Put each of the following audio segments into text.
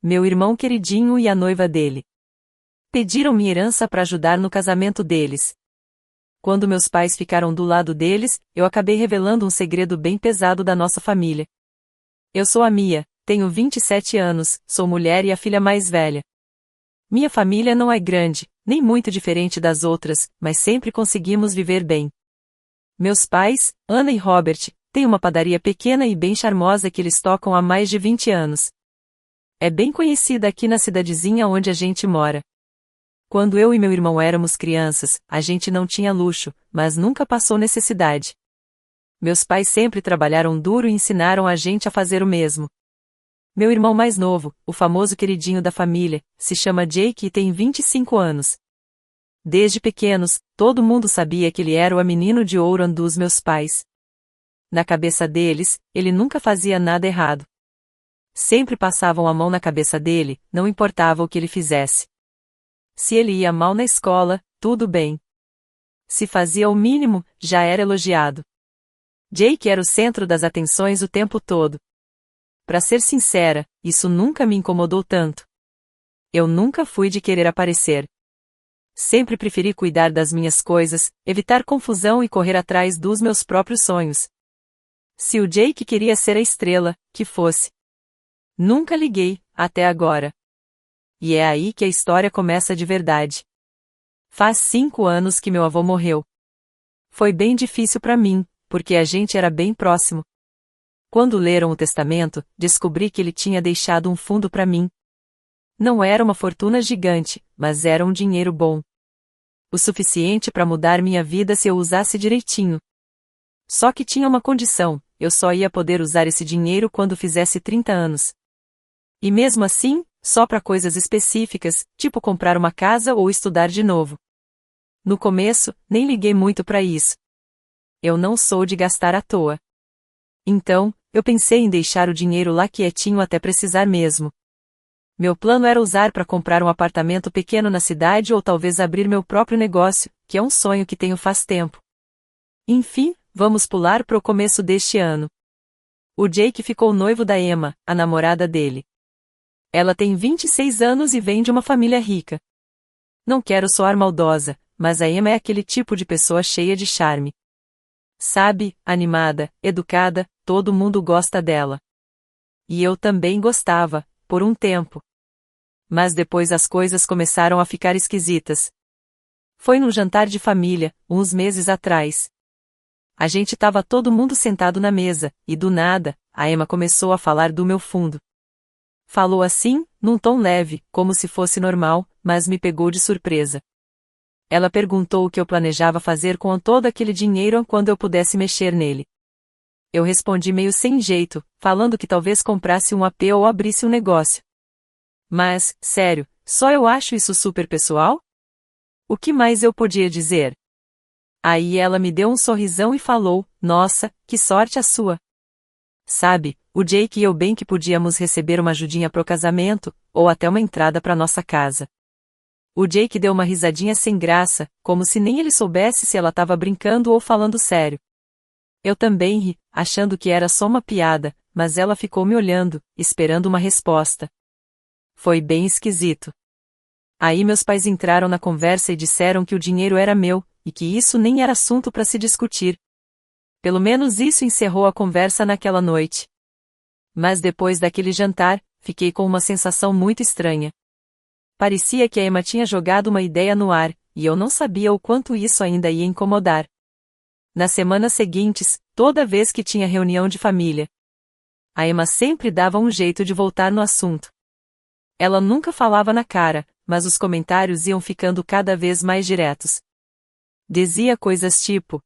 meu irmão queridinho e a noiva dele. Pediram minha herança para ajudar no casamento deles. Quando meus pais ficaram do lado deles, eu acabei revelando um segredo bem pesado da nossa família. Eu sou a Mia, tenho 27 anos, sou mulher e a filha mais velha. Minha família não é grande, nem muito diferente das outras, mas sempre conseguimos viver bem. Meus pais, Ana e Robert, têm uma padaria pequena e bem charmosa que eles tocam há mais de 20 anos. É bem conhecida aqui na cidadezinha onde a gente mora. Quando eu e meu irmão éramos crianças, a gente não tinha luxo, mas nunca passou necessidade. Meus pais sempre trabalharam duro e ensinaram a gente a fazer o mesmo. Meu irmão mais novo, o famoso queridinho da família, se chama Jake e tem 25 anos. Desde pequenos, todo mundo sabia que ele era o menino de ouro dos meus pais. Na cabeça deles, ele nunca fazia nada errado. Sempre passavam a mão na cabeça dele, não importava o que ele fizesse. Se ele ia mal na escola, tudo bem. Se fazia o mínimo, já era elogiado. Jake era o centro das atenções o tempo todo. Pra ser sincera, isso nunca me incomodou tanto. Eu nunca fui de querer aparecer. Sempre preferi cuidar das minhas coisas, evitar confusão e correr atrás dos meus próprios sonhos. Se o Jake queria ser a estrela, que fosse. Nunca liguei, até agora. E é aí que a história começa de verdade. Faz 5 anos que meu avô morreu. Foi bem difícil para mim, porque a gente era bem próximo. Quando leram o testamento, descobri que ele tinha deixado um fundo para mim. Não era uma fortuna gigante, mas era um dinheiro bom. O suficiente para mudar minha vida se eu usasse direitinho. Só que tinha uma condição, eu só ia poder usar esse dinheiro quando fizesse 30 anos. E mesmo assim, só para coisas específicas, tipo comprar uma casa ou estudar de novo. No começo, nem liguei muito para isso. Eu não sou de gastar à toa. Então, eu pensei em deixar o dinheiro lá quietinho até precisar mesmo. Meu plano era usar para comprar um apartamento pequeno na cidade ou talvez abrir meu próprio negócio, que é um sonho que tenho faz tempo. Enfim, vamos pular para o começo deste ano. O Jake ficou noivo da Emma, a namorada dele. Ela tem 26 anos e vem de uma família rica. Não quero soar maldosa, mas a Emma é aquele tipo de pessoa cheia de charme. Sabe, animada, educada, todo mundo gosta dela. E eu também gostava, por um tempo. Mas depois as coisas começaram a ficar esquisitas. Foi num jantar de família, uns meses atrás. A gente tava todo mundo sentado na mesa, e do nada, a Emma começou a falar do meu fundo. Falou assim, num tom leve, como se fosse normal, mas me pegou de surpresa. Ela perguntou o que eu planejava fazer com todo aquele dinheiro quando eu pudesse mexer nele. Eu respondi meio sem jeito, falando que talvez comprasse um AP ou abrisse um negócio. Mas, sério, só eu acho isso super pessoal? O que mais eu podia dizer? Aí ela me deu um sorrisão e falou, nossa, que sorte a sua. Sabe, o Jake e eu bem que podíamos receber uma ajudinha pro casamento, ou até uma entrada pra nossa casa. O Jake deu uma risadinha sem graça, como se nem ele soubesse se ela tava brincando ou falando sério. Eu também ri, achando que era só uma piada, mas ela ficou me olhando, esperando uma resposta. Foi bem esquisito. Aí meus pais entraram na conversa e disseram que o dinheiro era meu, e que isso nem era assunto para se discutir. Pelo menos isso encerrou a conversa naquela noite. Mas depois daquele jantar, fiquei com uma sensação muito estranha. Parecia que a Emma tinha jogado uma ideia no ar, e eu não sabia o quanto isso ainda ia incomodar. Nas semanas seguintes, toda vez que tinha reunião de família, a Emma sempre dava um jeito de voltar no assunto. Ela nunca falava na cara, mas os comentários iam ficando cada vez mais diretos. Dizia coisas tipo: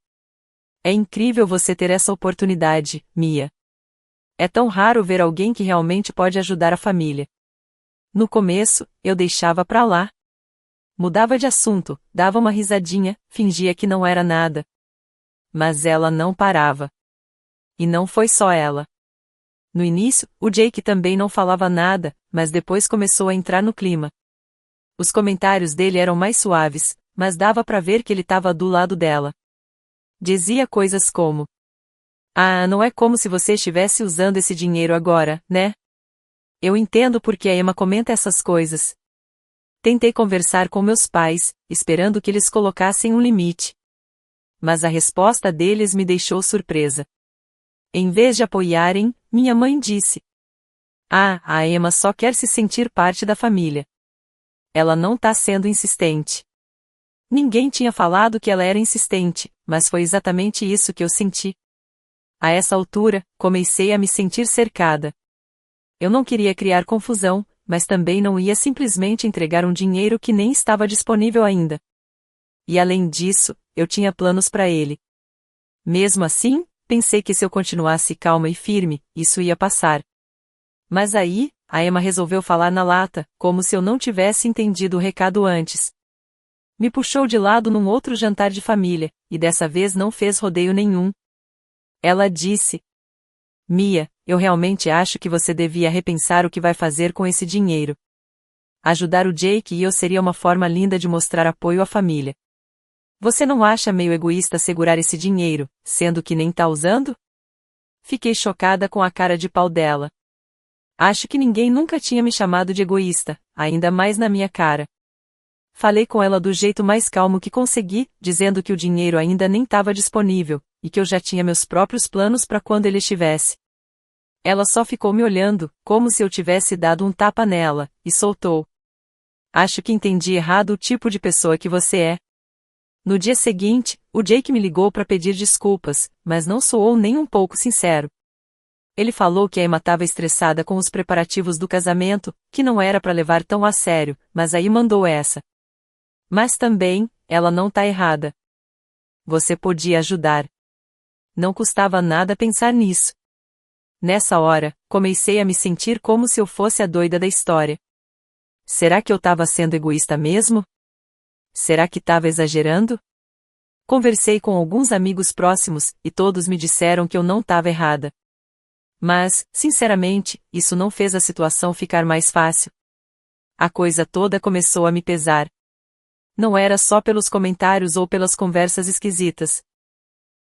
é incrível você ter essa oportunidade, Mia. É tão raro ver alguém que realmente pode ajudar a família. No começo, eu deixava pra lá. Mudava de assunto, dava uma risadinha, fingia que não era nada. Mas ela não parava. E não foi só ela. No início, o Jake também não falava nada, mas depois começou a entrar no clima. Os comentários dele eram mais suaves, mas dava pra ver que ele estava do lado dela. Dizia coisas como: ah, não é como se você estivesse usando esse dinheiro agora, né? Eu entendo por que a Emma comenta essas coisas. Tentei conversar com meus pais, esperando que eles colocassem um limite. Mas a resposta deles me deixou surpresa. Em vez de apoiarem, minha mãe disse: "Ah, a Emma só quer se sentir parte da família. Ela não tá sendo insistente." Ninguém tinha falado que ela era insistente, mas foi exatamente isso que eu senti. A essa altura, comecei a me sentir cercada. Eu não queria criar confusão, mas também não ia simplesmente entregar um dinheiro que nem estava disponível ainda. E além disso, eu tinha planos para ele. Mesmo assim, pensei que se eu continuasse calma e firme, isso ia passar. Mas aí, a Emma resolveu falar na lata, como se eu não tivesse entendido o recado antes. Me puxou de lado num outro jantar de família, e dessa vez não fez rodeio nenhum. Ela disse: "Mia, eu realmente acho que você devia repensar o que vai fazer com esse dinheiro. Ajudar o Jake e eu seria uma forma linda de mostrar apoio à família. Você não acha meio egoísta segurar esse dinheiro, sendo que nem tá usando?" Fiquei chocada com a cara de pau dela. Acho que ninguém nunca tinha me chamado de egoísta, ainda mais na minha cara. Falei com ela do jeito mais calmo que consegui, dizendo que o dinheiro ainda nem estava disponível, e que eu já tinha meus próprios planos para quando ele estivesse. Ela só ficou me olhando, como se eu tivesse dado um tapa nela, e soltou: "Acho que entendi errado o tipo de pessoa que você é." No dia seguinte, o Jake me ligou para pedir desculpas, mas não soou nem um pouco sincero. Ele falou que a Emma estava estressada com os preparativos do casamento, que não era para levar tão a sério, mas aí mandou essa: "Mas também, ela não tá errada. Você podia ajudar." Não custava nada pensar nisso. Nessa hora, comecei a me sentir como se eu fosse a doida da história. Será que eu estava sendo egoísta mesmo? Será que estava exagerando? Conversei com alguns amigos próximos, e todos me disseram que eu não estava errada. Mas, sinceramente, isso não fez a situação ficar mais fácil. A coisa toda começou a me pesar. Não era só pelos comentários ou pelas conversas esquisitas.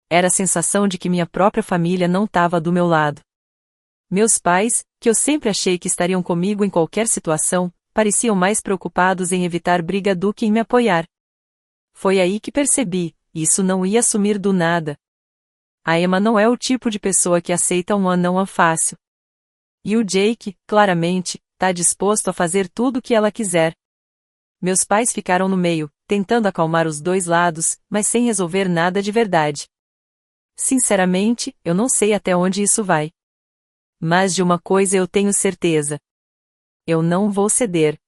Era a sensação de que minha própria família não estava do meu lado. Meus pais, que eu sempre achei que estariam comigo em qualquer situação, pareciam mais preocupados em evitar briga do que em me apoiar. Foi aí que percebi: isso não ia sumir do nada. A Emma não é o tipo de pessoa que aceita um não fácil. E o Jake, claramente, tá disposto a fazer tudo o que ela quiser. Meus pais ficaram no meio, tentando acalmar os dois lados, mas sem resolver nada de verdade. Sinceramente, eu não sei até onde isso vai. Mas de uma coisa eu tenho certeza: eu não vou ceder.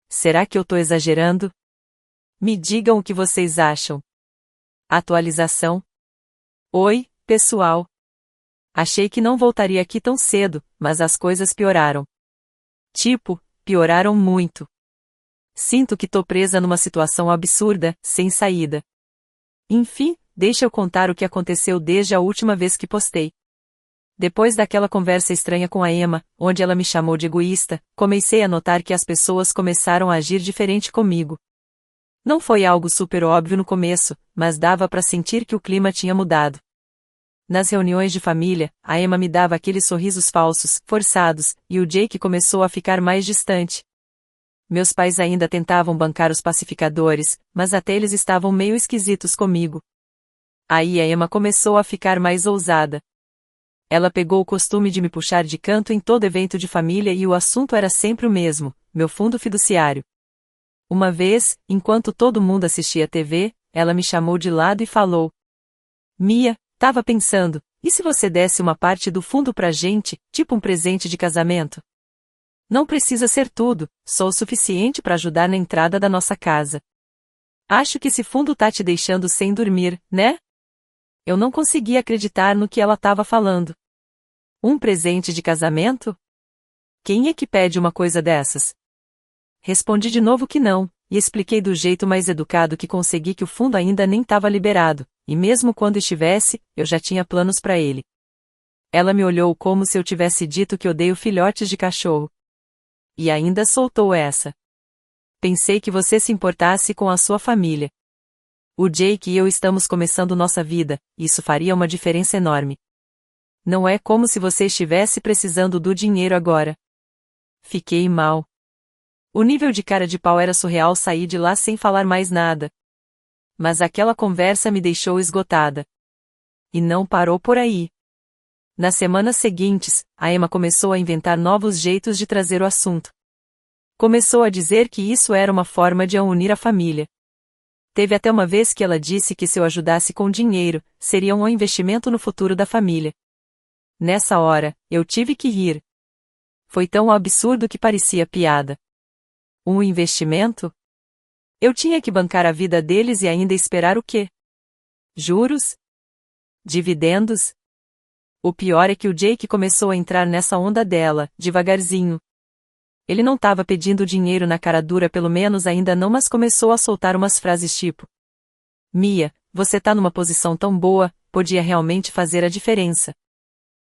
Será que eu tô exagerando? Me digam o que vocês acham. Atualização. Oi, pessoal. Achei que não voltaria aqui tão cedo, mas as coisas pioraram. Tipo, pioraram muito. Sinto que tô presa numa situação absurda, sem saída. Enfim, deixa eu contar o que aconteceu desde a última vez que postei. Depois daquela conversa estranha com a Emma, onde ela me chamou de egoísta, comecei a notar que as pessoas começaram a agir diferente comigo. Não foi algo super óbvio no começo, mas dava para sentir que o clima tinha mudado. Nas reuniões de família, a Emma me dava aqueles sorrisos falsos, forçados, e o Jake começou a ficar mais distante. Meus pais ainda tentavam bancar os pacificadores, mas até eles estavam meio esquisitos comigo. Aí a Emma começou a ficar mais ousada. Ela pegou o costume de me puxar de canto em todo evento de família e o assunto era sempre o mesmo: meu fundo fiduciário. Uma vez, enquanto todo mundo assistia TV, ela me chamou de lado e falou: "Mia, tava pensando, e se você desse uma parte do fundo pra gente, tipo um presente de casamento? Não precisa ser tudo, só o suficiente para ajudar na entrada da nossa casa. Acho que esse fundo tá te deixando sem dormir, né?" Eu não conseguia acreditar no que ela estava falando. Um presente de casamento? Quem é que pede uma coisa dessas? Respondi de novo que não, e expliquei do jeito mais educado que consegui que o fundo ainda nem estava liberado, e mesmo quando estivesse, eu já tinha planos para ele. Ela me olhou como se eu tivesse dito que odeio filhotes de cachorro. E ainda soltou essa: "Pensei que você se importasse com a sua família. O Jake e eu estamos começando nossa vida, isso faria uma diferença enorme. Não é como se você estivesse precisando do dinheiro agora." Fiquei mal. O nível de cara de pau era surreal, saí de lá sem falar mais nada. Mas aquela conversa me deixou esgotada. E não parou por aí. Nas semanas seguintes, a Emma começou a inventar novos jeitos de trazer o assunto. Começou a dizer que isso era uma forma de a unir a família. Teve até uma vez que ela disse que se eu ajudasse com dinheiro, seria um investimento no futuro da família. Nessa hora, eu tive que rir. Foi tão absurdo que parecia piada. Um investimento? Eu tinha que bancar a vida deles e ainda esperar o quê? Juros? Dividendos? O pior é que o Jake começou a entrar nessa onda dela, devagarzinho. Ele não estava pedindo dinheiro na cara dura, pelo menos ainda não, mas começou a soltar umas frases tipo: Mia, você tá numa posição tão boa, podia realmente fazer a diferença.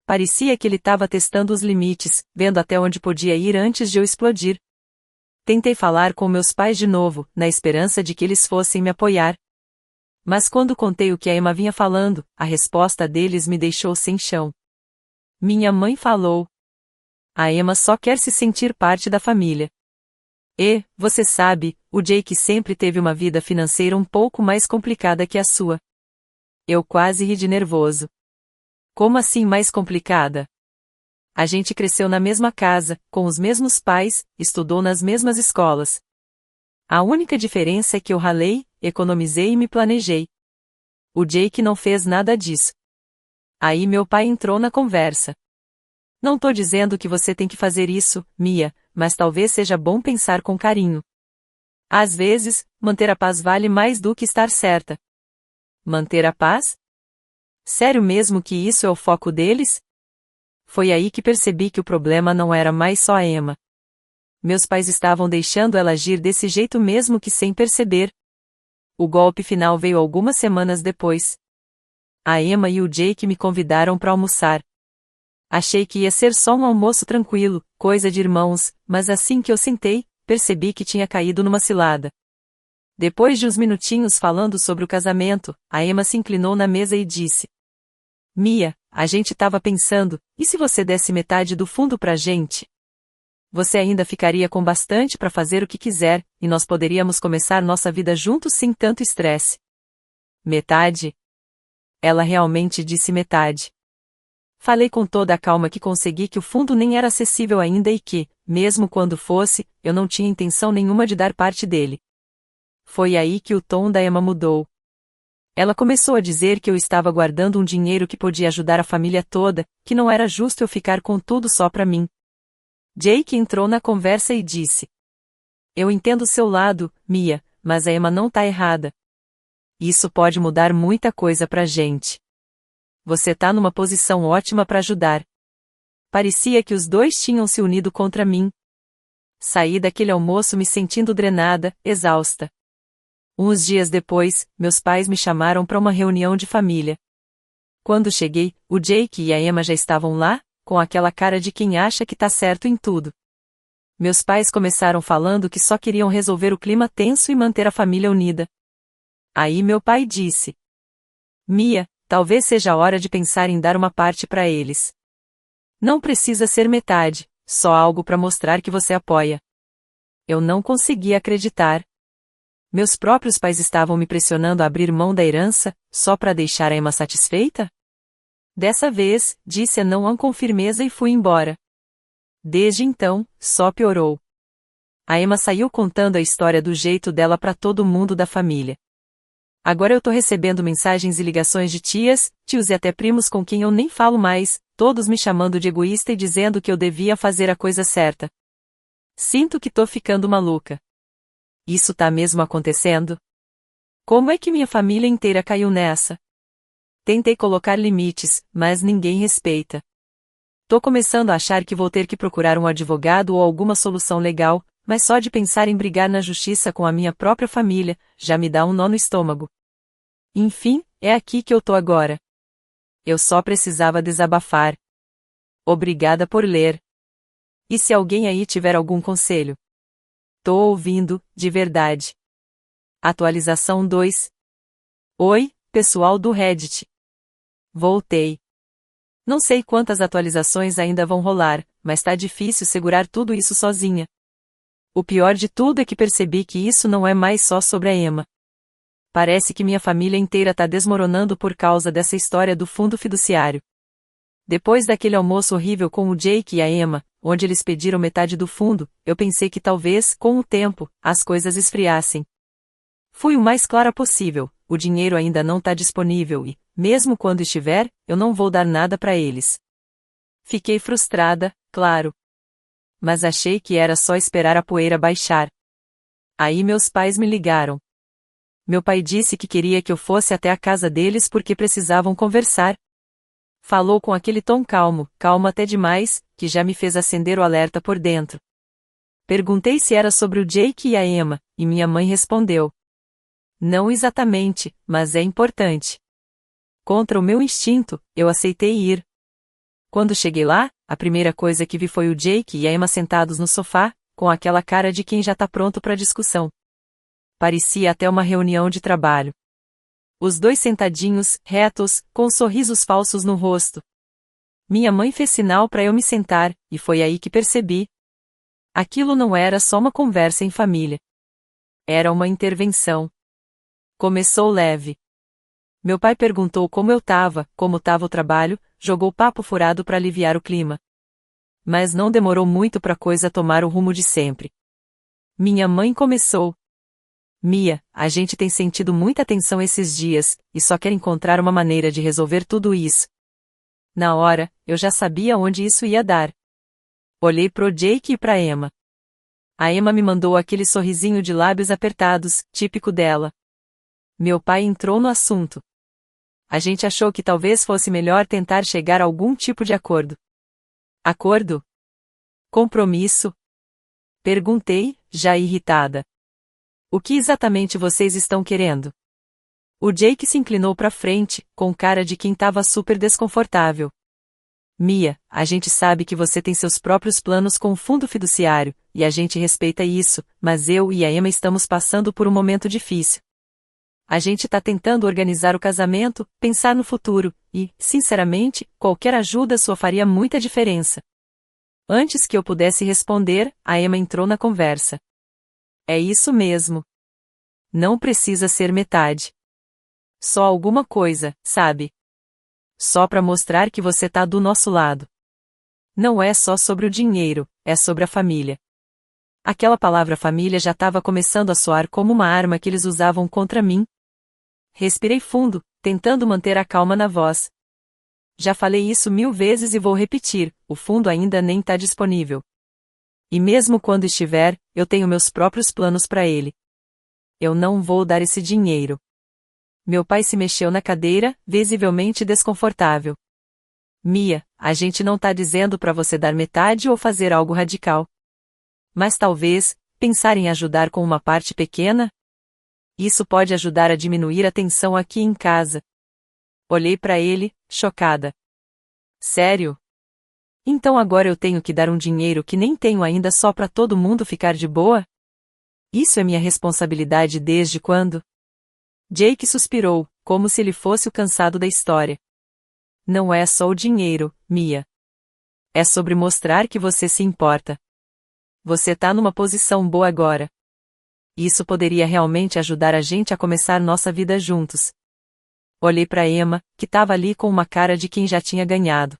Parecia que ele estava testando os limites, vendo até onde podia ir antes de eu explodir. Tentei falar com meus pais de novo, na esperança de que eles fossem me apoiar. Mas quando contei o que a Emma vinha falando, a resposta deles me deixou sem chão. Minha mãe falou: a Emma só quer se sentir parte da família. E, você sabe, o Jake sempre teve uma vida financeira um pouco mais complicada que a sua. Eu quase ri de nervoso. Como assim mais complicada? A gente cresceu na mesma casa, com os mesmos pais, estudou nas mesmas escolas. A única diferença é que eu ralei, economizei e me planejei. O Jake não fez nada disso. Aí meu pai entrou na conversa. Não tô dizendo que você tem que fazer isso, Mia, mas talvez seja bom pensar com carinho. Às vezes, manter a paz vale mais do que estar certa. Manter a paz? Sério mesmo que isso é o foco deles? Foi aí que percebi que o problema não era mais só a Emma. Meus pais estavam deixando ela agir desse jeito mesmo que sem perceber. O golpe final veio algumas semanas depois. A Emma e o Jake me convidaram para almoçar. Achei que ia ser só um almoço tranquilo, coisa de irmãos, mas assim que eu sentei, percebi que tinha caído numa cilada. Depois de uns minutinhos falando sobre o casamento, a Emma se inclinou na mesa e disse: Mia, a gente tava pensando, e se você desse metade do fundo pra gente? Você ainda ficaria com bastante para fazer o que quiser, e nós poderíamos começar nossa vida juntos sem tanto estresse. Metade? Ela realmente disse metade. Falei com toda a calma que consegui que o fundo nem era acessível ainda e que, mesmo quando fosse, eu não tinha intenção nenhuma de dar parte dele. Foi aí que o tom da Emma mudou. Ela começou a dizer que eu estava guardando um dinheiro que podia ajudar a família toda, que não era justo eu ficar com tudo só pra mim. Jake entrou na conversa e disse: eu entendo o seu lado, Mia, mas a Emma não tá errada. Isso pode mudar muita coisa pra gente. Você tá numa posição ótima para ajudar. Parecia que os dois tinham se unido contra mim. Saí daquele almoço me sentindo drenada, exausta. Uns dias depois, meus pais me chamaram para uma reunião de família. Quando cheguei, o Jake e a Emma já estavam lá, com aquela cara de quem acha que tá certo em tudo. Meus pais começaram falando que só queriam resolver o clima tenso e manter a família unida. Aí meu pai disse: Mia, talvez seja a hora de pensar em dar uma parte para eles. Não precisa ser metade, só algo para mostrar que você apoia. Eu não conseguia acreditar. Meus próprios pais estavam me pressionando a abrir mão da herança, só para deixar a Emma satisfeita? Dessa vez, disse não com firmeza e fui embora. Desde então, só piorou. A Emma saiu contando a história do jeito dela para todo mundo da família. Agora eu tô recebendo mensagens e ligações de tias, tios e até primos com quem eu nem falo mais, todos me chamando de egoísta e dizendo que eu devia fazer a coisa certa. Sinto que tô ficando maluca. Isso tá mesmo acontecendo? Como é que minha família inteira caiu nessa? Tentei colocar limites, mas ninguém respeita. Tô começando a achar que vou ter que procurar um advogado ou alguma solução legal, mas só de pensar em brigar na justiça com a minha própria família, já me dá um nó no estômago. Enfim, é aqui que eu tô agora. Eu só precisava desabafar. Obrigada por ler. E se alguém aí tiver algum conselho? Tô ouvindo, de verdade. Atualização 2. Oi, pessoal do Reddit. Voltei. Não sei quantas atualizações ainda vão rolar, mas tá difícil segurar tudo isso sozinha. O pior de tudo é que percebi que isso não é mais só sobre a Emma. Parece que minha família inteira tá desmoronando por causa dessa história do fundo fiduciário. Depois daquele almoço horrível com o Jake e a Emma, onde eles pediram metade do fundo, eu pensei que talvez, com o tempo, as coisas esfriassem. Fui o mais clara possível, o dinheiro ainda não tá disponível e, mesmo quando estiver, eu não vou dar nada para eles. Fiquei frustrada, claro. Mas achei que era só esperar a poeira baixar. Aí meus pais me ligaram. Meu pai disse que queria que eu fosse até a casa deles porque precisavam conversar. Falou com aquele tom calmo, calmo até demais, que já me fez acender o alerta por dentro. Perguntei se era sobre o Jake e a Emma, e minha mãe respondeu. Não exatamente, mas é importante. Contra o meu instinto, eu aceitei ir. Quando cheguei lá, a primeira coisa que vi foi o Jake e a Emma sentados no sofá, com aquela cara de quem já tá pronto pra discussão. Parecia até uma reunião de trabalho. Os dois sentadinhos, retos, com sorrisos falsos no rosto. Minha mãe fez sinal para eu me sentar, e foi aí que percebi. Aquilo não era só uma conversa em família. Era uma intervenção. Começou leve. Meu pai perguntou como como estava o trabalho, jogou papo furado para aliviar o clima. Mas não demorou muito para a coisa tomar o rumo de sempre. Minha mãe começou. Mia, a gente tem sentido muita tensão esses dias, e só quer encontrar uma maneira de resolver tudo isso. Na hora, eu já sabia onde isso ia dar. Olhei pro Jake e pra Emma. A Emma me mandou aquele sorrisinho de lábios apertados, típico dela. Meu pai entrou no assunto. A gente achou que talvez fosse melhor tentar chegar a algum tipo de acordo. Acordo? Compromisso? Perguntei, já irritada. O que exatamente vocês estão querendo? O Jake se inclinou para frente, com cara de quem estava super desconfortável. Mia, a gente sabe que você tem seus próprios planos com o fundo fiduciário, e a gente respeita isso, mas eu e a Emma estamos passando por um momento difícil. A gente tá tentando organizar o casamento, pensar no futuro, e, sinceramente, qualquer ajuda sua faria muita diferença. Antes que eu pudesse responder, a Emma entrou na conversa. É isso mesmo. Não precisa ser metade. Só alguma coisa, sabe? Só pra mostrar que você tá do nosso lado. Não é só sobre o dinheiro, é sobre a família. Aquela palavra família já estava começando a soar como uma arma que eles usavam contra mim. Respirei fundo, tentando manter a calma na voz. Já falei isso 1000 vezes e vou repetir, o fundo ainda nem tá disponível. E mesmo quando estiver, eu tenho meus próprios planos para ele. Eu não vou dar esse dinheiro. Meu pai se mexeu na cadeira, visivelmente desconfortável. Mia, a gente não tá dizendo para você dar metade ou fazer algo radical. Mas talvez, pensar em ajudar com uma parte pequena? Isso pode ajudar a diminuir a tensão aqui em casa. Olhei para ele, chocada. Sério? Então agora eu tenho que dar um dinheiro que nem tenho ainda só para todo mundo ficar de boa? Isso é minha responsabilidade desde quando? Jake suspirou, como se ele fosse o cansado da história. Não é só o dinheiro, Mia. É sobre mostrar que você se importa. Você tá numa posição boa agora. Isso poderia realmente ajudar a gente a começar nossa vida juntos. Olhei para Emma, que estava ali com uma cara de quem já tinha ganhado.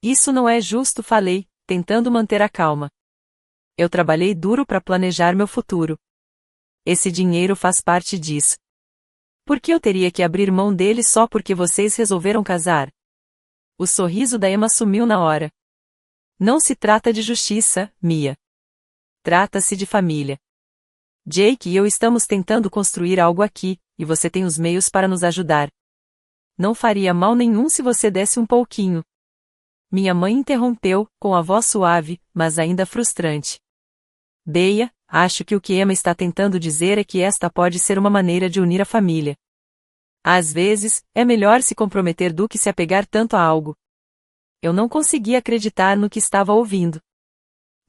Isso não é justo, falei, tentando manter a calma. Eu trabalhei duro para planejar meu futuro. Esse dinheiro faz parte disso. Por que eu teria que abrir mão dele só porque vocês resolveram casar? O sorriso da Emma sumiu na hora. Não se trata de justiça, Mia. Trata-se de família. Jake e eu estamos tentando construir algo aqui, e você tem os meios para nos ajudar. Não faria mal nenhum se você desse um pouquinho. Minha mãe interrompeu, com a voz suave, mas ainda frustrante. Beia, acho que o que Emma está tentando dizer é que esta pode ser uma maneira de unir a família. Às vezes, é melhor se comprometer do que se apegar tanto a algo. Eu não conseguia acreditar no que estava ouvindo.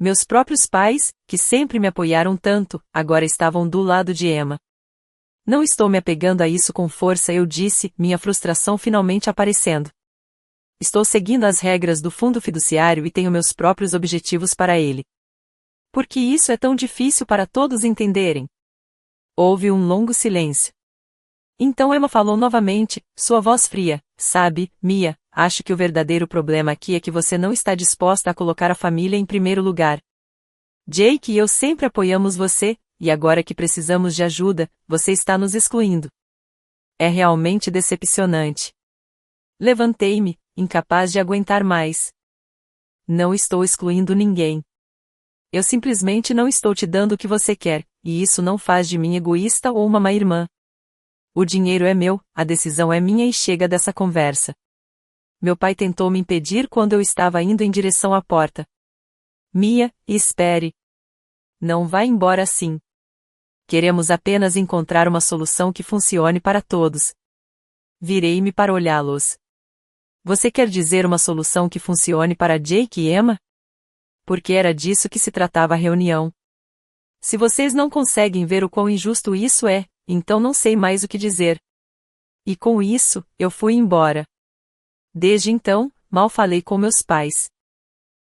Meus próprios pais, que sempre me apoiaram tanto, agora estavam do lado de Emma. Não estou me apegando a isso com força, eu disse, minha frustração finalmente aparecendo. Estou seguindo as regras do fundo fiduciário e tenho meus próprios objetivos para ele. Por que isso é tão difícil para todos entenderem? Houve um longo silêncio. Então Emma falou novamente, sua voz fria, sabe, Mia, acho que o verdadeiro problema aqui é que você não está disposta a colocar a família em primeiro lugar. Jake e eu sempre apoiamos você, e agora que precisamos de ajuda, você está nos excluindo. É realmente decepcionante. Levantei-me, incapaz de aguentar mais. Não estou excluindo ninguém. Eu simplesmente não estou te dando o que você quer, e isso não faz de mim egoísta ou uma má irmã. O dinheiro é meu, a decisão é minha e chega dessa conversa. Meu pai tentou me impedir quando eu estava indo em direção à porta. Mia, espere. Não vá embora assim. Queremos apenas encontrar uma solução que funcione para todos. Virei-me para olhá-los. Você quer dizer uma solução que funcione para Jake e Emma? Porque era disso que se tratava a reunião. Se vocês não conseguem ver o quão injusto isso é, então não sei mais o que dizer. E com isso, eu fui embora. Desde então, mal falei com meus pais.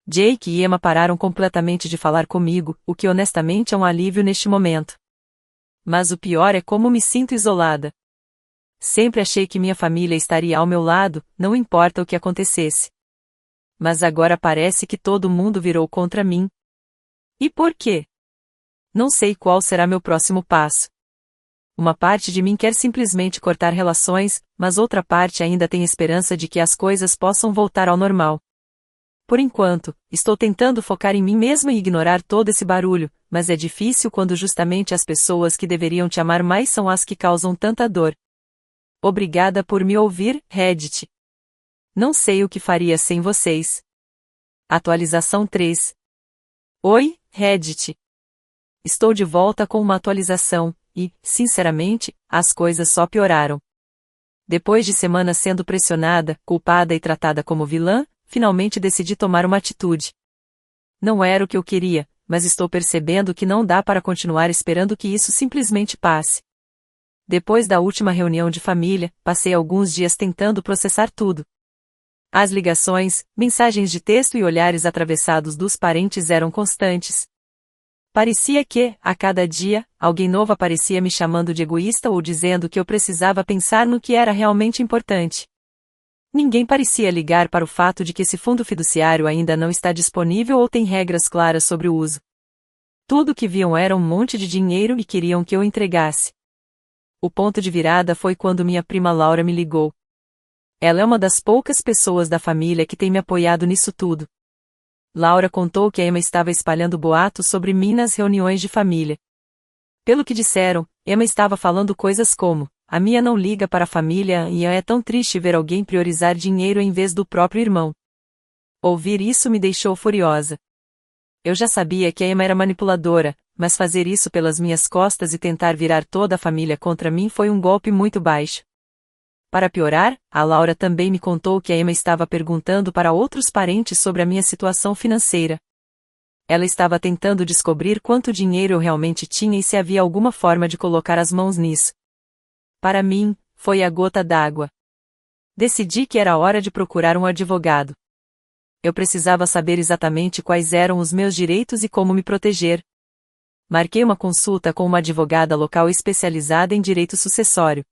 Jake e Emma pararam completamente de falar comigo, o que honestamente é um alívio neste momento. Mas o pior é como me sinto isolada. Sempre achei que minha família estaria ao meu lado, não importa o que acontecesse. Mas agora parece que todo mundo virou contra mim. E por quê? Não sei qual será meu próximo passo. Uma parte de mim quer simplesmente cortar relações, mas outra parte ainda tem esperança de que as coisas possam voltar ao normal. Por enquanto, estou tentando focar em mim mesma e ignorar todo esse barulho, mas é difícil quando justamente as pessoas que deveriam te amar mais são as que causam tanta dor. Obrigada por me ouvir, Reddit. Não sei o que faria sem vocês. Atualização 3. Oi, Reddit. Estou de volta com uma atualização, e, sinceramente, as coisas só pioraram. Depois de semanas sendo pressionada, culpada e tratada como vilã, finalmente decidi tomar uma atitude. Não era o que eu queria, mas estou percebendo que não dá para continuar esperando que isso simplesmente passe. Depois da última reunião de família, passei alguns dias tentando processar tudo. As ligações, mensagens de texto e olhares atravessados dos parentes eram constantes. Parecia que, a cada dia, alguém novo aparecia me chamando de egoísta ou dizendo que eu precisava pensar no que era realmente importante. Ninguém parecia ligar para o fato de que esse fundo fiduciário ainda não está disponível ou tem regras claras sobre o uso. Tudo o que viam era um monte de dinheiro e queriam que eu entregasse. O ponto de virada foi quando minha prima Laura me ligou. Ela é uma das poucas pessoas da família que tem me apoiado nisso tudo. Laura contou que a Emma estava espalhando boatos sobre mim nas reuniões de família. Pelo que disseram, Emma estava falando coisas como: a Mia não liga para a família e é tão triste ver alguém priorizar dinheiro em vez do próprio irmão. Ouvir isso me deixou furiosa. Eu já sabia que a Emma era manipuladora, mas fazer isso pelas minhas costas e tentar virar toda a família contra mim foi um golpe muito baixo. Para piorar, a Laura também me contou que a Emma estava perguntando para outros parentes sobre a minha situação financeira. Ela estava tentando descobrir quanto dinheiro eu realmente tinha e se havia alguma forma de colocar as mãos nisso. Para mim, foi a gota d'água. Decidi que era hora de procurar um advogado. Eu precisava saber exatamente quais eram os meus direitos e como me proteger. Marquei uma consulta com uma advogada local especializada em direito sucessório.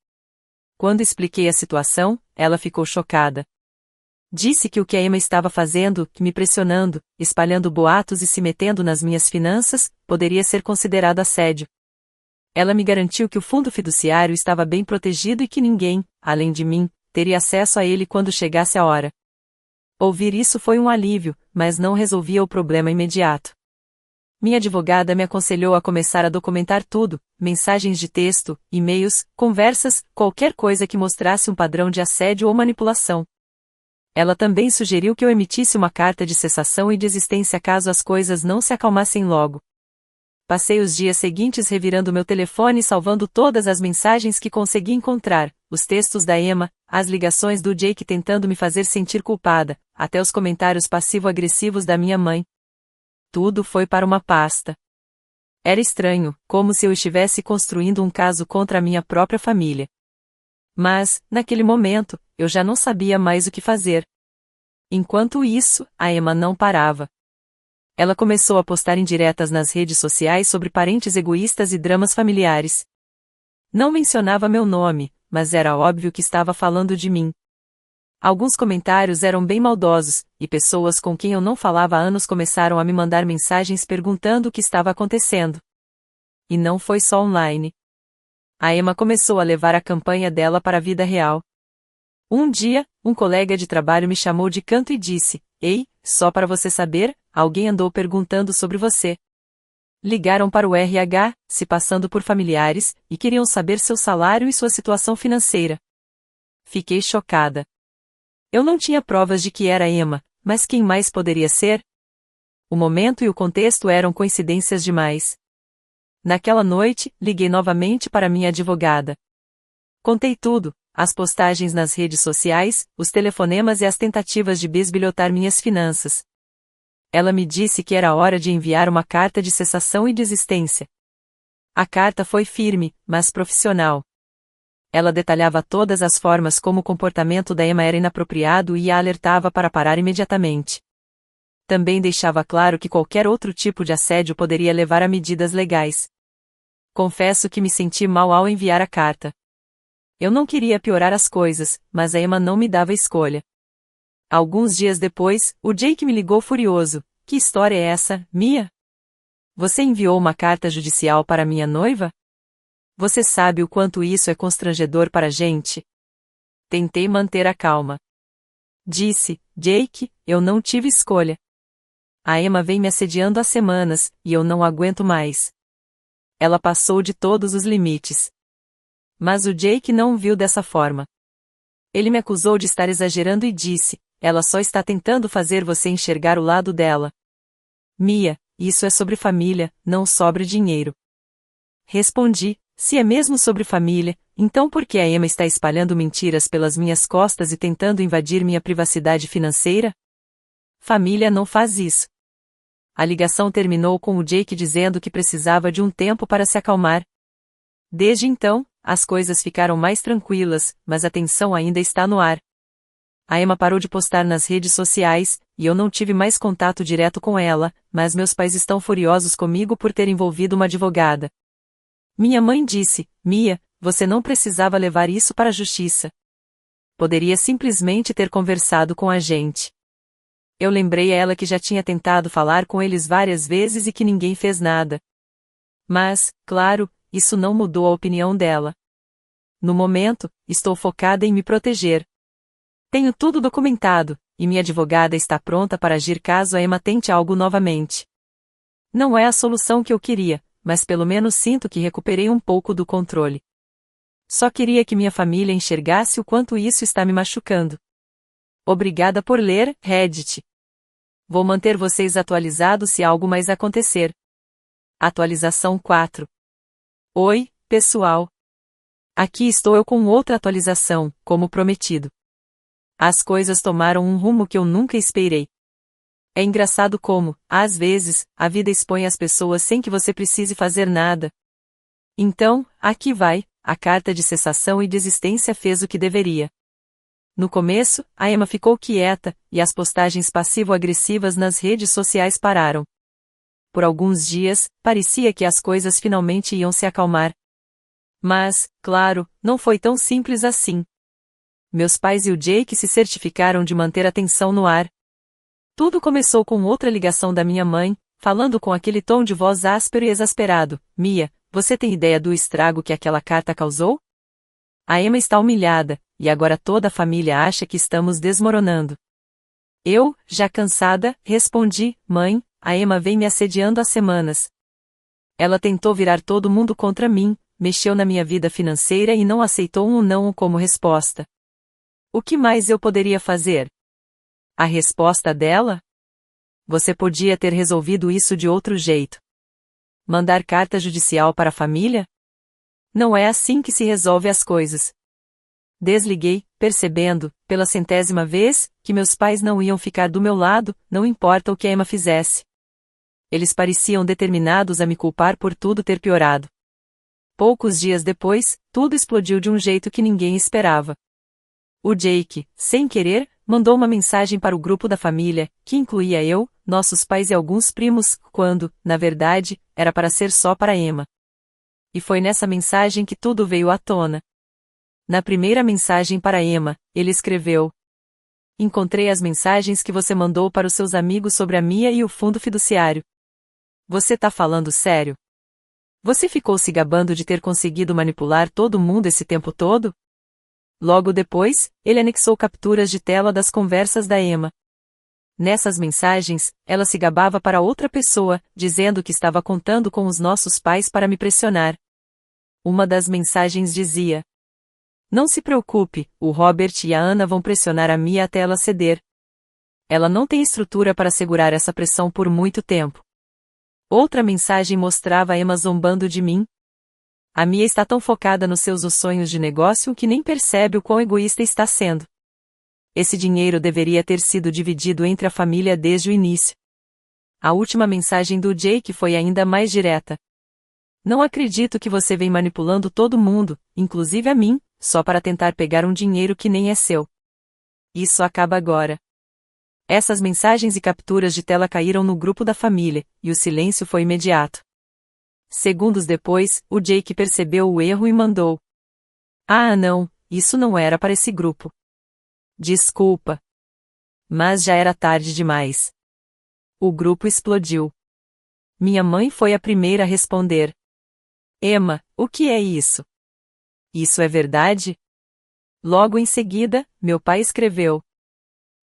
Quando expliquei a situação, ela ficou chocada. Disse que o que a Emma estava fazendo, me pressionando, espalhando boatos e se metendo nas minhas finanças, poderia ser considerado assédio. Ela me garantiu que o fundo fiduciário estava bem protegido e que ninguém, além de mim, teria acesso a ele quando chegasse a hora. Ouvir isso foi um alívio, mas não resolvia o problema imediato. Minha advogada me aconselhou a começar a documentar tudo, mensagens de texto, e-mails, conversas, qualquer coisa que mostrasse um padrão de assédio ou manipulação. Ela também sugeriu que eu emitisse uma carta de cessação e desistência caso as coisas não se acalmassem logo. Passei os dias seguintes revirando meu telefone e salvando todas as mensagens que consegui encontrar, os textos da Emma, as ligações do Jake tentando me fazer sentir culpada, até os comentários passivo-agressivos da minha mãe. Tudo foi para uma pasta. Era estranho, como se eu estivesse construindo um caso contra a minha própria família. Mas, naquele momento, eu já não sabia mais o que fazer. Enquanto isso, a Emma não parava. Ela começou a postar indiretas nas redes sociais sobre parentes egoístas e dramas familiares. Não mencionava meu nome, mas era óbvio que estava falando de mim. Alguns comentários eram bem maldosos, e pessoas com quem eu não falava há anos começaram a me mandar mensagens perguntando o que estava acontecendo. E não foi só online. A Emma começou a levar a campanha dela para a vida real. Um dia, um colega de trabalho me chamou de canto e disse: "Ei, só para você saber, alguém andou perguntando sobre você. Ligaram para o RH, se passando por familiares, e queriam saber seu salário e sua situação financeira." Fiquei chocada. Eu não tinha provas de que era Emma, mas quem mais poderia ser? O momento e o contexto eram coincidências demais. Naquela noite, liguei novamente para minha advogada. Contei tudo, as postagens nas redes sociais, os telefonemas e as tentativas de bisbilhotar minhas finanças. Ela me disse que era hora de enviar uma carta de cessação e desistência. A carta foi firme, mas profissional. Ela detalhava todas as formas como o comportamento da Emma era inapropriado e a alertava para parar imediatamente. Também deixava claro que qualquer outro tipo de assédio poderia levar a medidas legais. Confesso que me senti mal ao enviar a carta. Eu não queria piorar as coisas, mas a Emma não me dava escolha. Alguns dias depois, o Jake me ligou furioso. "Que história é essa, Mia? Você enviou uma carta judicial para minha noiva? Você sabe o quanto isso é constrangedor para a gente?" Tentei manter a calma. Disse: "Jake, eu não tive escolha. A Emma vem me assediando há semanas, e eu não aguento mais. Ela passou de todos os limites." Mas o Jake não viu dessa forma. Ele me acusou de estar exagerando e disse: "Ela só está tentando fazer você enxergar o lado dela. Mia, isso é sobre família, não sobre dinheiro." Respondi: "Se é mesmo sobre família, então por que a Emma está espalhando mentiras pelas minhas costas e tentando invadir minha privacidade financeira? Família não faz isso." A ligação terminou com o Jake dizendo que precisava de um tempo para se acalmar. Desde então, as coisas ficaram mais tranquilas, mas a tensão ainda está no ar. A Emma parou de postar nas redes sociais, e eu não tive mais contato direto com ela, mas meus pais estão furiosos comigo por ter envolvido uma advogada. Minha mãe disse: "Mia, você não precisava levar isso para a justiça. Poderia simplesmente ter conversado com a gente." Eu lembrei a ela que já tinha tentado falar com eles várias vezes e que ninguém fez nada. Mas, claro, isso não mudou a opinião dela. No momento, estou focada em me proteger. Tenho tudo documentado, e minha advogada está pronta para agir caso a Emma tente algo novamente. Não é a solução que eu queria, mas pelo menos sinto que recuperei um pouco do controle. Só queria que minha família enxergasse o quanto isso está me machucando. Obrigada por ler, Reddit. Vou manter vocês atualizados se algo mais acontecer. Atualização 4. Oi, pessoal. Aqui estou eu com outra atualização, como prometido. As coisas tomaram um rumo que eu nunca esperei. É engraçado como, às vezes, a vida expõe as pessoas sem que você precise fazer nada. Então, aqui vai, a carta de cessação e desistência fez o que deveria. No começo, a Emma ficou quieta, e as postagens passivo-agressivas nas redes sociais pararam. Por alguns dias, parecia que as coisas finalmente iam se acalmar. Mas, claro, não foi tão simples assim. Meus pais e o Jake se certificaram de manter a tensão no ar. Tudo começou com outra ligação da minha mãe, falando com aquele tom de voz áspero e exasperado: "Mia, você tem ideia do estrago que aquela carta causou? A Emma está humilhada, e agora toda a família acha que estamos desmoronando." Eu, já cansada, respondi: "Mãe, a Emma vem me assediando há semanas. Ela tentou virar todo mundo contra mim, mexeu na minha vida financeira e não aceitou um não como resposta. O que mais eu poderia fazer?" A resposta dela? "Você podia ter resolvido isso de outro jeito. Mandar carta judicial para a família? Não é assim que se resolve as coisas." Desliguei, percebendo, pela 100ª vez, que meus pais não iam ficar do meu lado, não importa o que a Emma fizesse. Eles pareciam determinados a me culpar por tudo ter piorado. Poucos dias depois, tudo explodiu de um jeito que ninguém esperava. O Jake, sem querer, mandou uma mensagem para o grupo da família, que incluía eu, nossos pais e alguns primos, quando, na verdade, era para ser só para Emma. E foi nessa mensagem que tudo veio à tona. Na primeira mensagem para Emma, ele escreveu: encontrei as mensagens que você mandou para os seus amigos sobre a Mia e o fundo fiduciário. Você tá falando sério? Você ficou se gabando de ter conseguido manipular todo mundo esse tempo todo? Logo depois, ele anexou capturas de tela das conversas da Emma. Nessas mensagens, ela se gabava para outra pessoa, dizendo que estava contando com os nossos pais para me pressionar. Uma das mensagens dizia: não se preocupe, o Robert e a Anna vão pressionar a Mia até ela ceder. Ela não tem estrutura para segurar essa pressão por muito tempo. Outra mensagem mostrava a Emma zombando de mim. A Mia está tão focada nos seus sonhos de negócio que nem percebe o quão egoísta está sendo. Esse dinheiro deveria ter sido dividido entre a família desde o início. A última mensagem do Jake foi ainda mais direta. Não acredito que você vem manipulando todo mundo, inclusive a mim, só para tentar pegar um dinheiro que nem é seu. Isso acaba agora. Essas mensagens e capturas de tela caíram no grupo da família, e o silêncio foi imediato. Segundos depois, o Jake percebeu o erro e mandou: ah não, isso não era para esse grupo. Desculpa. Mas já era tarde demais. O grupo explodiu. Minha mãe foi a primeira a responder: Emma, o que é isso? Isso é verdade? Logo em seguida, meu pai escreveu: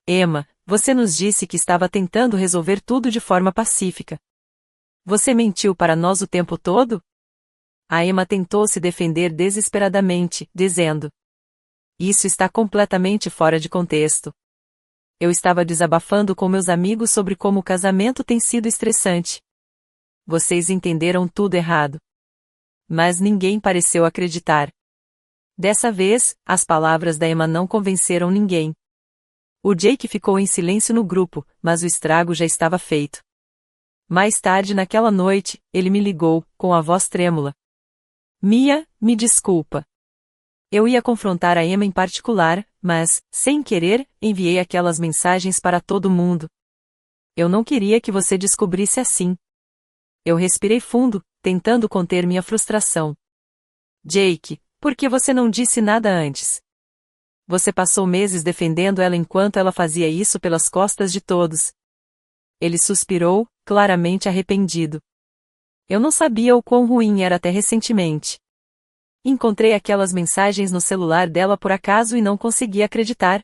Emma, você nos disse que estava tentando resolver tudo de forma pacífica. Você mentiu para nós o tempo todo? A Emma tentou se defender desesperadamente, dizendo: isso está completamente fora de contexto. Eu estava desabafando com meus amigos sobre como o casamento tem sido estressante. Vocês entenderam tudo errado. Mas ninguém pareceu acreditar. Dessa vez, as palavras da Emma não convenceram ninguém. O Jake ficou em silêncio no grupo, mas o estrago já estava feito. Mais tarde naquela noite, ele me ligou, com a voz trêmula. Mia, me desculpa. Eu ia confrontar a Emma em particular, mas, sem querer, enviei aquelas mensagens para todo mundo. Eu não queria que você descobrisse assim. Eu respirei fundo, tentando conter minha frustração. Jake, por que você não disse nada antes? Você passou meses defendendo ela enquanto ela fazia isso pelas costas de todos. Ele suspirou, claramente arrependido. Eu não sabia o quão ruim era até recentemente. Encontrei aquelas mensagens no celular dela por acaso e não consegui acreditar.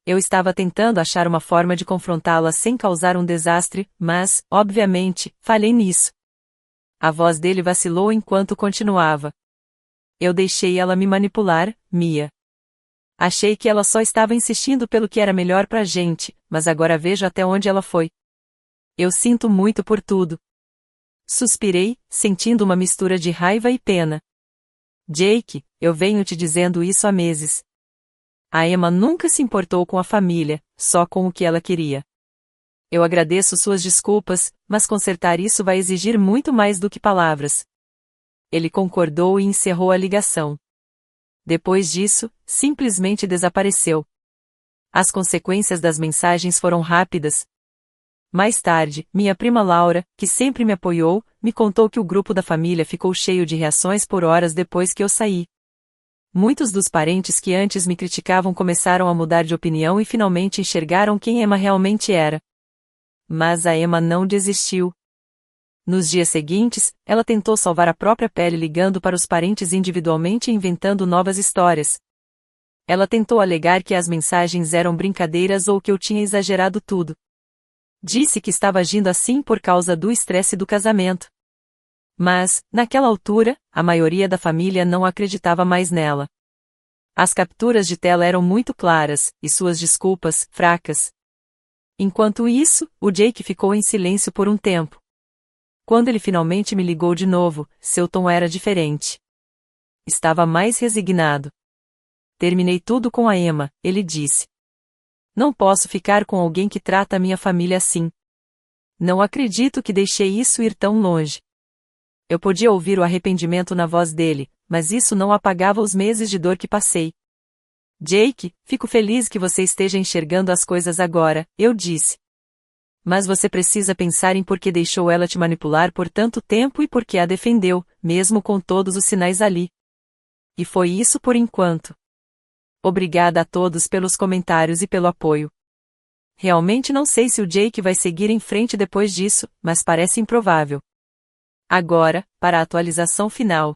Eu estava tentando achar uma forma de confrontá-la sem causar um desastre, mas, obviamente, falhei nisso. A voz dele vacilou enquanto continuava. Eu deixei ela me manipular, Mia. Achei que ela só estava insistindo pelo que era melhor pra gente, mas agora vejo até onde ela foi. Eu sinto muito por tudo. Suspirei, sentindo uma mistura de raiva e pena. Jake, eu venho te dizendo isso há meses. A Emma nunca se importou com a família, só com o que ela queria. Eu agradeço suas desculpas, mas consertar isso vai exigir muito mais do que palavras. Ele concordou e encerrou a ligação. Depois disso, simplesmente desapareceu. As consequências das mensagens foram rápidas. Mais tarde, minha prima Laura, que sempre me apoiou, me contou que o grupo da família ficou cheio de reações por horas depois que eu saí. Muitos dos parentes que antes me criticavam começaram a mudar de opinião e finalmente enxergaram quem Emma realmente era. Mas a Emma não desistiu. Nos dias seguintes, ela tentou salvar a própria pele ligando para os parentes individualmente e inventando novas histórias. Ela tentou alegar que as mensagens eram brincadeiras ou que eu tinha exagerado tudo. Disse que estava agindo assim por causa do estresse do casamento. Mas, naquela altura, a maioria da família não acreditava mais nela. As capturas de tela eram muito claras, e suas desculpas, fracas. Enquanto isso, o Jake ficou em silêncio por um tempo. Quando ele finalmente me ligou de novo, seu tom era diferente. Estava mais resignado. Terminei tudo com a Emma, ele disse. Não posso ficar com alguém que trata a minha família assim. Não acredito que deixei isso ir tão longe. Eu podia ouvir o arrependimento na voz dele, mas isso não apagava os meses de dor que passei. Jake, fico feliz que você esteja enxergando as coisas agora, eu disse. Mas você precisa pensar em por que deixou ela te manipular por tanto tempo e por que a defendeu, mesmo com todos os sinais ali. E foi isso por enquanto. Obrigada a todos pelos comentários e pelo apoio. Realmente não sei se o Jake vai seguir em frente depois disso, mas parece improvável. Agora, para a atualização final.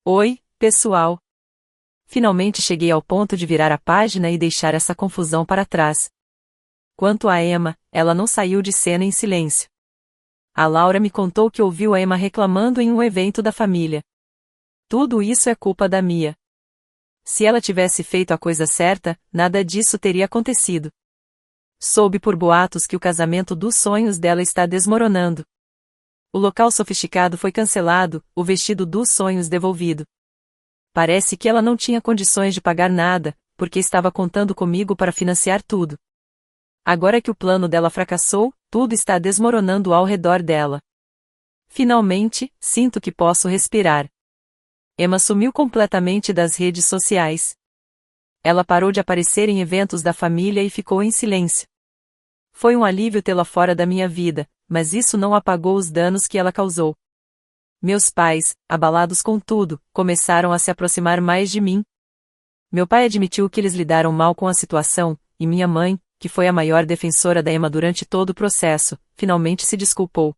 Oi, pessoal. Finalmente cheguei ao ponto de virar a página e deixar essa confusão para trás. Quanto a Emma, ela não saiu de cena em silêncio. A Laura me contou que ouviu a Emma reclamando em um evento da família. Tudo isso é culpa da Mia. Se ela tivesse feito a coisa certa, nada disso teria acontecido. Soube por boatos que o casamento dos sonhos dela está desmoronando. O local sofisticado foi cancelado, o vestido dos sonhos devolvido. Parece que ela não tinha condições de pagar nada, porque estava contando comigo para financiar tudo. Agora que o plano dela fracassou, tudo está desmoronando ao redor dela. Finalmente, sinto que posso respirar. Emma sumiu completamente das redes sociais. Ela parou de aparecer em eventos da família e ficou em silêncio. Foi um alívio tê-la fora da minha vida, mas isso não apagou os danos que ela causou. Meus pais, abalados com tudo, começaram a se aproximar mais de mim. Meu pai admitiu que eles lidaram mal com a situação, e minha mãe, que foi a maior defensora da Emma durante todo o processo, finalmente se desculpou.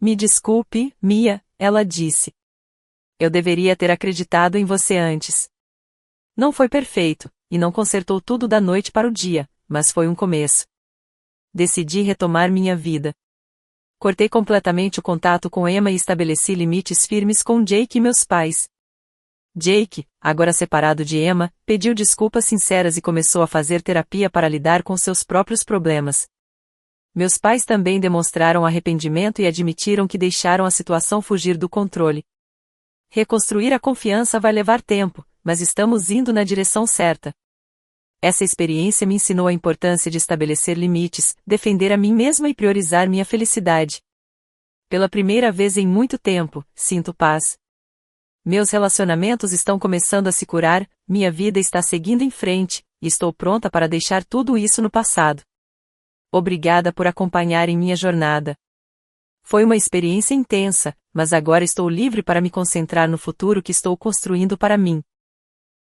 Me desculpe, Mia, ela disse. Eu deveria ter acreditado em você antes. Não foi perfeito, e não consertou tudo da noite para o dia, mas foi um começo. Decidi retomar minha vida. Cortei completamente o contato com Emma e estabeleci limites firmes com Jake e meus pais. Jake, agora separado de Emma, pediu desculpas sinceras e começou a fazer terapia para lidar com seus próprios problemas. Meus pais também demonstraram arrependimento e admitiram que deixaram a situação fugir do controle. Reconstruir a confiança vai levar tempo, mas estamos indo na direção certa. Essa experiência me ensinou a importância de estabelecer limites, defender a mim mesma e priorizar minha felicidade. Pela primeira vez em muito tempo, sinto paz. Meus relacionamentos estão começando a se curar, minha vida está seguindo em frente, e estou pronta para deixar tudo isso no passado. Obrigada por acompanharem minha jornada. Foi uma experiência intensa, mas agora estou livre para me concentrar no futuro que estou construindo para mim.